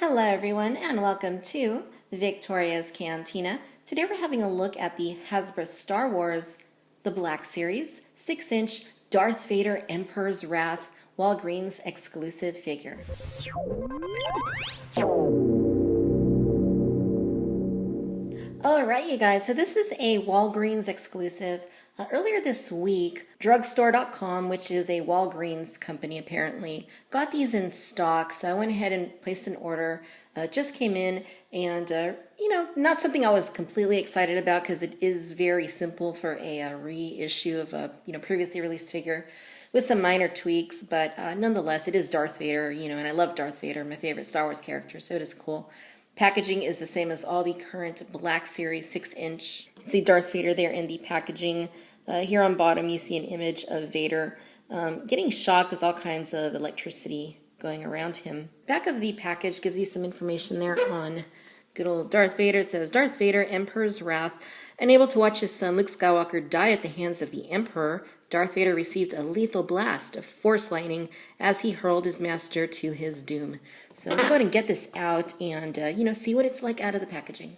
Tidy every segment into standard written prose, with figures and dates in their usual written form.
Hello everyone and welcome to Victoria's Cantina. Today we're having a look at the Hasbro Star Wars The Black Series 6-inch Darth Vader Emperor's Wrath Walgreens exclusive figure. Alright you guys, so this is a Walgreens exclusive. Earlier this week, drugstore.com, which is a Walgreens company apparently, got these in stock, so I went ahead and placed an order. Just came in and, not something I was completely excited about because it is very simple for a reissue of a, previously released figure with some minor tweaks, but nonetheless, it is Darth Vader, and I love Darth Vader, my favorite Star Wars character, so it is cool. Packaging is the same as all the current Black Series 6-inch. You see Darth Vader there in the packaging. Here on bottom you see an image of Vader getting shocked with all kinds of electricity going around him. Back of the package gives you some information there on good old Darth Vader. It says, Darth Vader, Emperor's Wrath. Unable to watch his son Luke Skywalker die at the hands of the Emperor, Darth Vader received a lethal blast of Force lightning as he hurled his master to his doom. So let's go ahead and get this out and, see what it's like out of the packaging.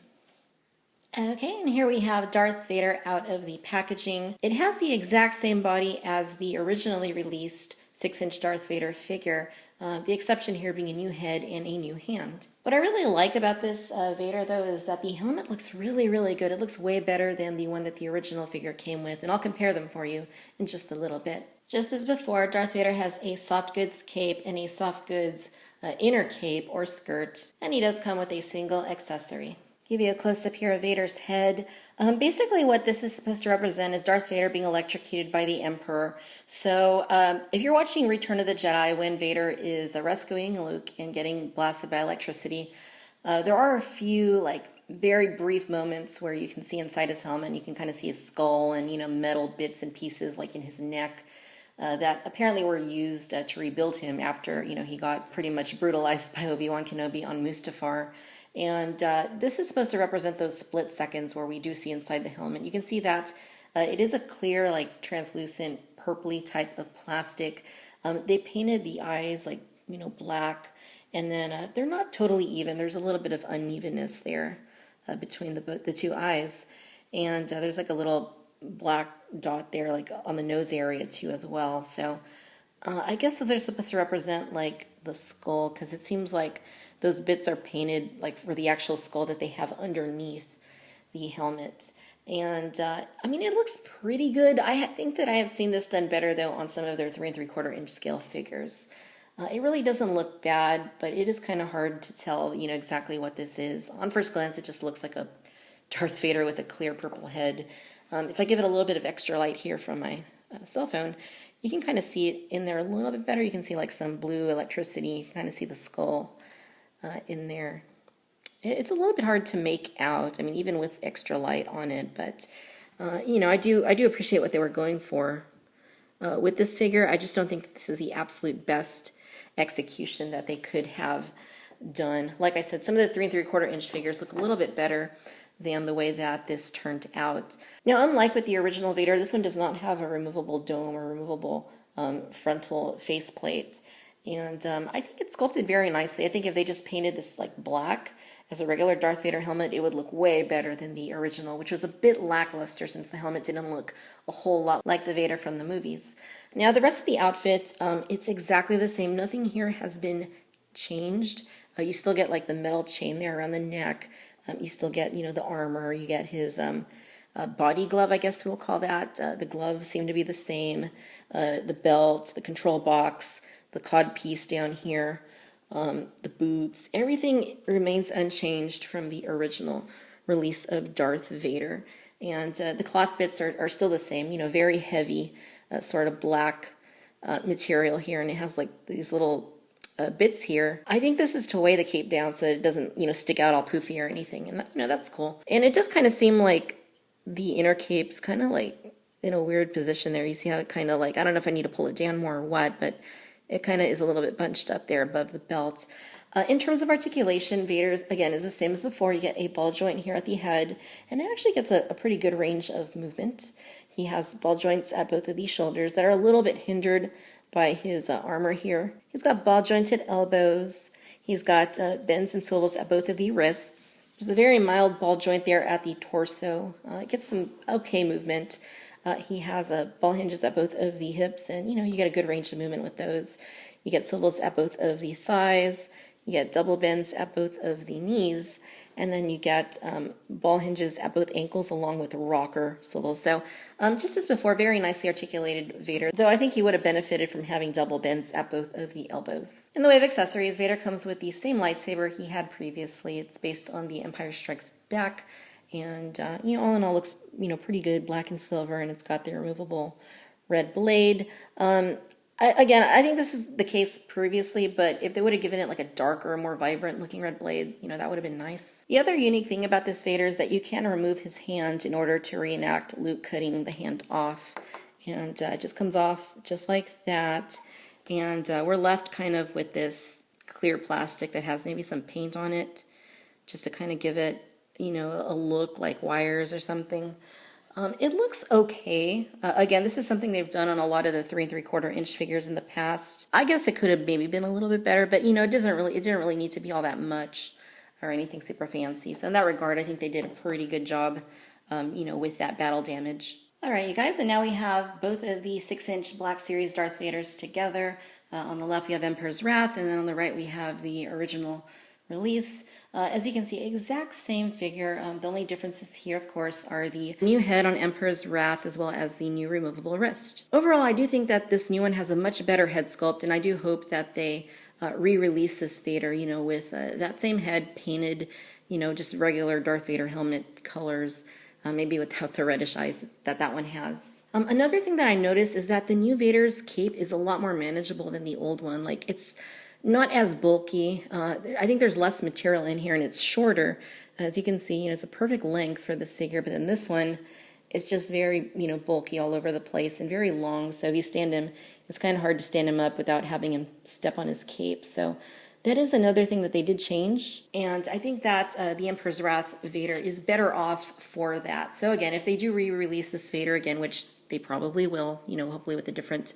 Okay, and here we have Darth Vader out of the packaging. It has the exact same body as the originally released 6-inch Darth Vader figure, the exception here being a new head and a new hand. What I really like about this Vader, though, is that the helmet looks really, really good. It looks way better than the one that the original figure came with, and I'll compare them for you in just a little bit. Just as before, Darth Vader has a soft goods cape and a soft goods inner cape or skirt, and he does come with a single accessory. Give you a close-up here of Vader's head. Basically what this is supposed to represent is Darth Vader being electrocuted by the Emperor. So if you're watching Return of the Jedi when Vader is rescuing Luke and getting blasted by electricity, there are a few very brief moments where you can see inside his helmet and you can kind of see his skull and metal bits and pieces like in his neck that apparently were used to rebuild him after he got pretty much brutalized by Obi-Wan Kenobi on Mustafar. And this is supposed to represent those split seconds where we do see inside the helmet. You can see that it is a clear, translucent, purpley type of plastic. They painted the eyes black, and then they're not totally even. There's a little bit of unevenness there between the two eyes. And there's a little black dot there on the nose area too as well. So I guess those are supposed to represent the skull, because it seems like those bits are painted for the actual skull that they have underneath the helmet. And it looks pretty good. I think that I have seen this done better though on some of their 3 3/4-inch scale figures. It really doesn't look bad, but it is kind of hard to tell exactly what this is. On first glance it just looks like a Darth Vader with a clear purple head. If I give it a little bit of extra light here from my cell phone, you can kind of see it in there a little bit better. You can see some blue electricity. You can kind of see the skull in there. It's a little bit hard to make out, even with extra light on it, but I do appreciate what they were going for with this figure. I just don't think this is the absolute best execution that they could have done. Like I said, some of the 3 3/4-inch figures look a little bit better than the way that this turned out. Now, unlike with the original Vader, this one does not have a removable dome or removable frontal faceplate. And I think it's sculpted very nicely. I think if they just painted this black as a regular Darth Vader helmet, it would look way better than the original, which was a bit lackluster since the helmet didn't look a whole lot like the Vader from the movies. Now, the rest of the outfit, it's exactly the same. Nothing here has been changed. You still get the metal chain there around the neck. You still get, the armor. You get his body glove, I guess we'll call that. The gloves seem to be the same. The belt, the control box, the cod piece down here, the boots, everything remains unchanged from the original release of Darth Vader. And the cloth bits are still the same, very heavy, sort of black material here, and it has these little bits here. I think this is to weigh the cape down so that it doesn't, stick out all poofy or anything, and that's cool. And it does kind of seem like the inner cape's kind of in a weird position there. You see how it kind of I don't know if I need to pull it down more or what, but it kind of is a little bit bunched up there above the belt. In terms of articulation, Vader's, again, is the same as before. You get a ball joint here at the head, and it actually gets a pretty good range of movement. He has ball joints at both of these shoulders that are a little bit hindered by his armor here. He's got ball jointed elbows. He's got bends and swivels at both of the wrists. There's a very mild ball joint there at the torso. It gets some okay movement. He has ball hinges at both of the hips, and you get a good range of movement with those. You get swivels at both of the thighs. You get double bends at both of the knees, and then you get ball hinges at both ankles along with rocker swivels. So just as before, very nicely articulated Vader, though I think he would have benefited from having double bends at both of the elbows. In the way of accessories, Vader comes with the same lightsaber he had previously. It's based on the Empire Strikes Back, and all in all looks pretty good, black and silver, and it's got the removable red blade. I think this is the case previously, but if they would have given it like a darker, more vibrant looking red blade, that would have been nice. The other unique thing about this Vader is that you can remove his hand in order to reenact Luke cutting the hand off. And it just comes off just like that. And we're left kind of with this clear plastic that has maybe some paint on it, just to kind of give it, a look like wires or something. It looks okay. Again, this is something they've done on a lot of the 3 3/4 inch figures in the past. I guess it could have maybe been a little bit better, but it didn't really need to be all that much or anything super fancy. So in that regard, I think they did a pretty good job, with that battle damage. All right, you guys, and now we have both of the 6-inch Black Series Darth Vaders together. On the left, we have Emperor's Wrath, and then on the right, we have the original release. As you can see, exact same figure. The only differences here, of course, are the new head on Emperor's Wrath as well as the new removable wrist. Overall, I do think that this new one has a much better head sculpt, and I do hope that they re-release this Vader, with that same head painted, just regular Darth Vader helmet colors, maybe without the reddish eyes that one has. Another thing that I noticed is that the new Vader's cape is a lot more manageable than the old one. Like, it's not as bulky. I think there's less material in here, and it's shorter. As you can see, it's a perfect length for this figure, but then this one, it's just very, bulky all over the place and very long. So if you stand him, it's kind of hard to stand him up without having him step on his cape. So that is another thing that they did change. And I think that the Emperor's Wrath Vader is better off for that. So again, if they do re-release this Vader again, which they probably will, hopefully with a different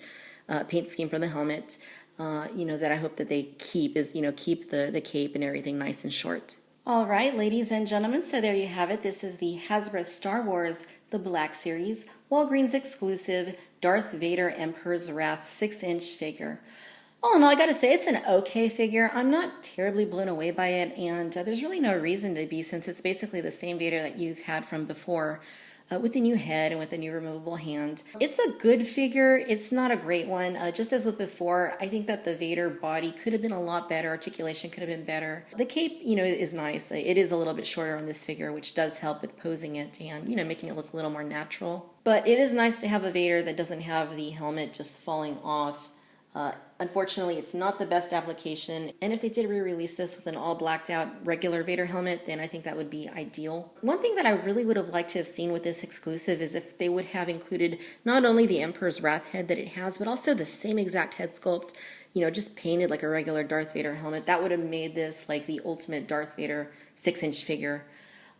paint scheme for the helmet, that I hope that they keep is, keep the cape and everything nice and short. All right, ladies and gentlemen, so there you have it. This is the Hasbro Star Wars The Black Series, Walgreens exclusive, Darth Vader Emperor's Wrath 6-inch figure. All in all, I gotta say, it's an okay figure. I'm not terribly blown away by it, and there's really no reason to be, since it's basically the same Vader that you've had from before. With the new head and with the new removable hand. It's a good figure. It's not a great one. Just as with before, I think that the Vader body could have been a lot better. Articulation could have been better. The cape, is nice. It is a little bit shorter on this figure, which does help with posing it and, making it look a little more natural. But it is nice to have a Vader that doesn't have the helmet just falling off. Unfortunately, it's not the best application, and if they did re-release this with an all blacked out regular Vader helmet, then I think that would be ideal. One thing that I really would have liked to have seen with this exclusive is if they would have included not only the Emperor's Wrath head that it has, but also the same exact head sculpt, just painted like a regular Darth Vader helmet. That would have made this like the ultimate Darth Vader 6-inch figure.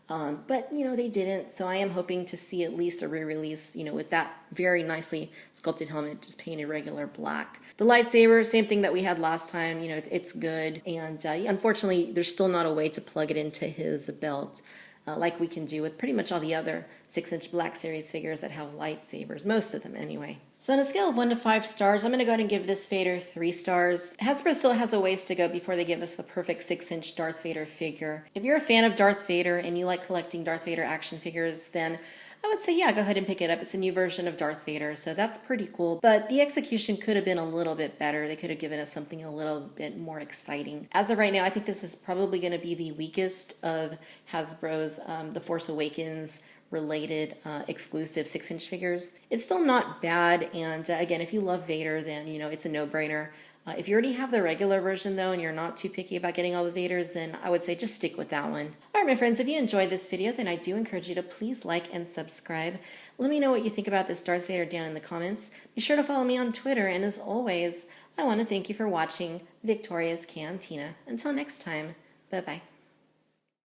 But, they didn't, so I am hoping to see at least a re-release, with that very nicely sculpted helmet, just painted regular black. The lightsaber, same thing that we had last time, it's good, and unfortunately, there's still not a way to plug it into his belt, like we can do with pretty much all the other 6-inch Black Series figures that have lightsabers, most of them anyway. So on a scale of 1 to 5 stars, I'm going to go ahead and give this Vader 3 stars. Hasbro still has a ways to go before they give us the perfect 6-inch Darth Vader figure. If you're a fan of Darth Vader and you like collecting Darth Vader action figures, then I would say, yeah, go ahead and pick it up. It's a new version of Darth Vader, so that's pretty cool. But the execution could have been a little bit better. They could have given us something a little bit more exciting. As of right now, I think this is probably going to be the weakest of Hasbro's The Force Awakens related exclusive 6-inch figures. It's still not bad, and again, if you love Vader, then it's a no-brainer. If you already have the regular version though and you're not too picky about getting all the Vaders, then I would say just stick with that one. Alright my friends, if you enjoyed this video, then I do encourage you to please like and subscribe. Let me know what you think about this Darth Vader down in the comments. Be sure to follow me on Twitter, and as always, I want to thank you for watching Victoria's Cantina. Until next time, bye-bye.